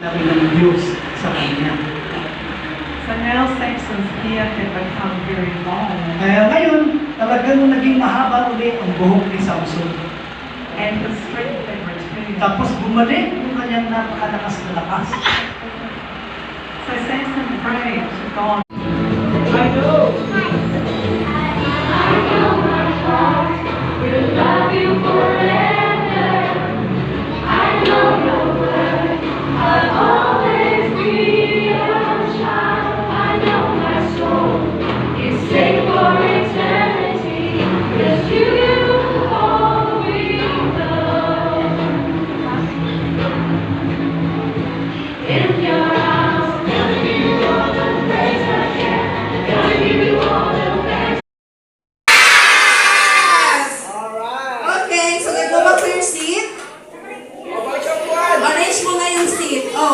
kami ng Diyos sa Kanya. So now Samson's hair had become very long, Kaya ngayon, talagang naging mahaba ulit ang buhok ni Samson. and his strength had returned. Tapos bumalik yung kanyang napakalakas na lakas. So Samson prayed to God. I know. Will love you forever. I know your word. I'll always be your child. I know my soul is safe for eternity. 'Cause you hold me close. In